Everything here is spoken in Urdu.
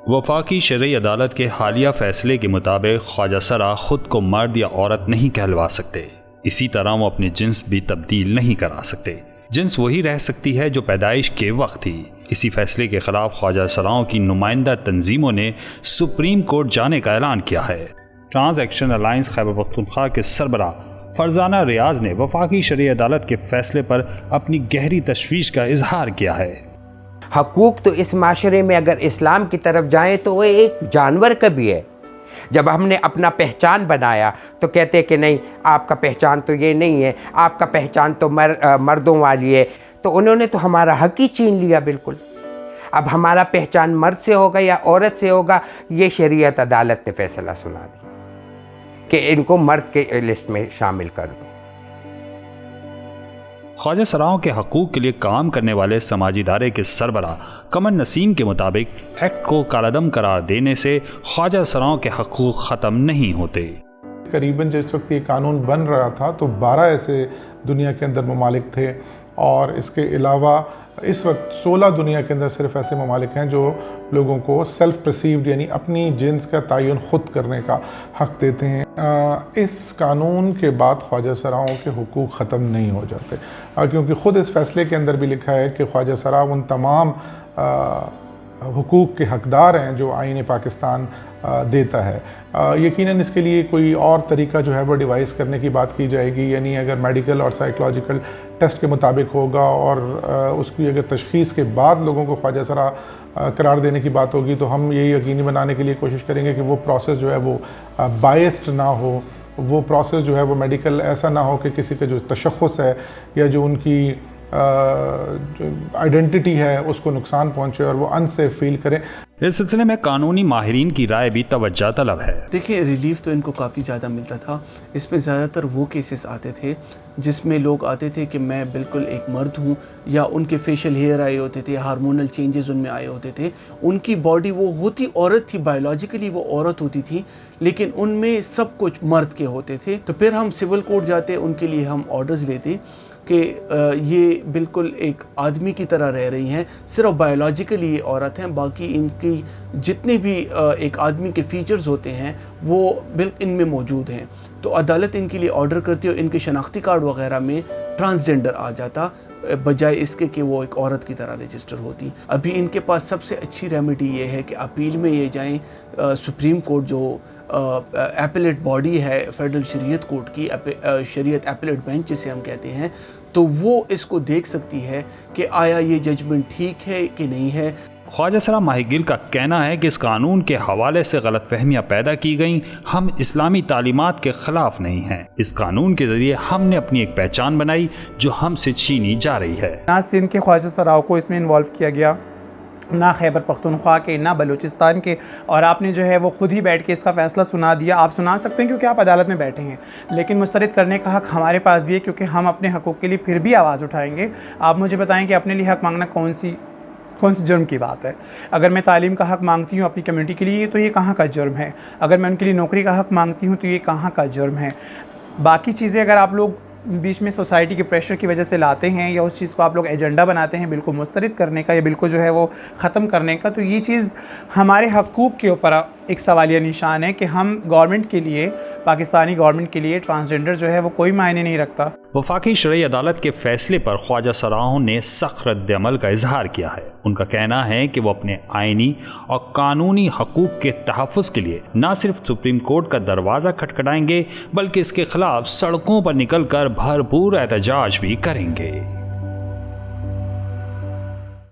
وفاقی شرعی عدالت کے حالیہ فیصلے کے مطابق خواجہ سرا خود کو مرد یا عورت نہیں کہلوا سکتے. اسی طرح وہ اپنی جنس بھی تبدیل نہیں کرا سکتے. جنس وہی رہ سکتی ہے جو پیدائش کے وقت تھی. اسی فیصلے کے خلاف خواجہ سراؤں کی نمائندہ تنظیموں نے سپریم کورٹ جانے کا اعلان کیا ہے. Trans action alliance Khyber Pakhtunkhwa کے سربراہ فرزانہ ریاض نے وفاقی شرعی عدالت کے فیصلے پر اپنی گہری تشویش کا اظہار کیا ہے. حقوق تو اس معاشرے میں اگر اسلام کی طرف جائیں تو وہ ایک جانور کا بھی ہے. جب ہم نے اپنا پہچان بنایا تو کہتے کہ نہیں آپ کا پہچان تو یہ نہیں ہے, آپ کا پہچان تو مردوں والی ہے. تو انہوں نے تو ہمارا حق ہی چھین لیا بالکل. اب ہمارا پہچان مرد سے ہوگا یا عورت سے ہوگا, یہ شریعت عدالت نے فیصلہ سنا دیا کہ ان کو مرد کے لسٹ میں شامل کر دو. خواجہ سراؤں کے حقوق کے لیے کام کرنے والے سماجی ادارے کے سربراہ قمر نسیم کے مطابق ایکٹ کو کالعدم قرار دینے سے خواجہ سراؤں کے حقوق ختم نہیں ہوتے. قریباً جس وقت یہ قانون بن رہا تھا تو 12 ایسے دنیا کے اندر ممالک تھے, اور اس کے علاوہ اس وقت 16 دنیا کے اندر صرف ایسے ممالک ہیں جو لوگوں کو سیلف پرسیوڈ یعنی اپنی جنس کا تعین خود کرنے کا حق دیتے ہیں. اس قانون کے بعد خواجہ سراؤں کے حقوق ختم نہیں ہو جاتے, کیونکہ خود اس فیصلے کے اندر بھی لکھا ہے کہ خواجہ سراؤں ان تمام حقوق کے حقدار ہیں جو آئین پاکستان دیتا ہے. یقیناً اس کے لیے کوئی اور طریقہ جو ہے وہ ڈیوائز کرنے کی بات کی جائے گی, یعنی اگر میڈیکل اور سائیکولوجیکل ٹیسٹ کے مطابق ہوگا اور اس کی اگر تشخیص کے بعد لوگوں کو خواجہ سرا قرار دینے کی بات ہوگی تو ہم یہی یقینی بنانے کے لیے کوشش کریں گے کہ وہ پروسیس جو ہے وہ بائسڈ نہ ہو, وہ پروسیس جو ہے وہ میڈیکل ایسا نہ ہو کہ کسی کا جو تشخص ہے یا جو ان کی آئیڈینٹی ہے اس کو نقصان پہنچے اور وہ انسیف فیل کریں. اس سلسلے میں قانونی ماہرین کی رائے بھی توجہ طلب ہے. دیکھیں ریلیف تو ان کو کافی زیادہ ملتا تھا. اس میں زیادہ تر وہ کیسز آتے تھے جس میں لوگ آتے تھے کہ میں بالکل ایک مرد ہوں, یا ان کے فیشل ہیئر آئے ہوتے تھے, ہارمونل چینجز ان میں آئے ہوتے تھے, ان کی باڈی وہ ہوتی عورت تھی, بایولوجیکلی وہ عورت ہوتی تھی لیکن ان میں سب کچھ مرد کے ہوتے تھے. تو پھر ہم سول کورٹ جاتے, ان کے لیے ہم آرڈرز لیتے کہ یہ بالکل ایک آدمی کی طرح رہ رہی ہیں, صرف بایولوجیکلی یہ عورت ہیں, باقی ان کی جتنے بھی ایک آدمی کے فیچرز ہوتے ہیں وہ ان میں موجود ہیں. تو عدالت ان کے لیے آرڈر کرتی ہے اور ان کے شناختی کارڈ وغیرہ میں ٹرانسجنڈر آ جاتا, بجائے اس کے کہ وہ ایک عورت کی طرح رجسٹر ہوتی. ابھی ان کے پاس سب سے اچھی ریمیڈی یہ ہے کہ اپیل میں یہ جائیں سپریم کورٹ, جو ایپلیٹ باڈی ہے فیڈرل شریعت کورٹ کی, شریعت ایپلیٹ بینچ جسے ہم کہتے ہیں, تو وہ اس کو دیکھ سکتی ہے کہ آیا یہ ججمنٹ ٹھیک ہے کہ نہیں ہے. خواجہ سرا ماہی گل کا کہنا ہے کہ اس قانون کے حوالے سے غلط فہمیاں پیدا کی گئیں. ہم اسلامی تعلیمات کے خلاف نہیں ہیں. اس قانون کے ذریعے ہم نے اپنی ایک پہچان بنائی جو ہم سے چھینی جا رہی ہے. نہ سندھ کے خواجہ سراؤں کو اس میں انوالو کیا گیا, نہ خیبر پختونخوا کے, نہ بلوچستان کے, اور آپ نے جو ہے وہ خود ہی بیٹھ کے اس کا فیصلہ سنا دیا. آپ سنا سکتے ہیں کیونکہ آپ عدالت میں بیٹھے ہیں, لیکن مسترد کرنے کا حق ہمارے پاس بھی ہے کیونکہ ہم اپنے حقوق کے لیے پھر بھی آواز اٹھائیں گے. آپ مجھے بتائیں کہ اپنے لیے حق مانگنا کون سی جرم کی بات ہے؟ اگر میں تعلیم کا حق مانگتی ہوں اپنی کمیونٹی کے لیے تو یہ کہاں کا جرم ہے؟ اگر میں ان کے لیے نوکری کا حق مانگتی ہوں تو یہ کہاں کا جرم ہے؟ باقی چیزیں اگر آپ لوگ بیچ میں سوسائٹی کے پریشر کی وجہ سے لاتے ہیں یا اس چیز کو آپ لوگ ایجنڈا بناتے ہیں بالکل مسترد کرنے کا یا بالکل جو ہے وہ ختم کرنے کا, تو یہ چیز ہمارے حقوق کے اوپر ایک سوالیہ نشان ہے کہ ہم گورنمنٹ کے لیے, پاکستانی گورنمنٹ کے لیے ٹرانسجنڈر جو ہے وہ کوئی معنی نہیں رکھتا. وفاقی شرعی عدالت کے فیصلے پر خواجہ سراؤں نے سخت رد عمل کا اظہار کیا ہے. ان کا کہنا ہے کہ وہ اپنے آئینی اور قانونی حقوق کے تحفظ کے لیے نہ صرف سپریم کورٹ کا دروازہ کھٹکھٹائیں گے بلکہ اس کے خلاف سڑکوں پر نکل کر بھرپور احتجاج بھی کریں گے.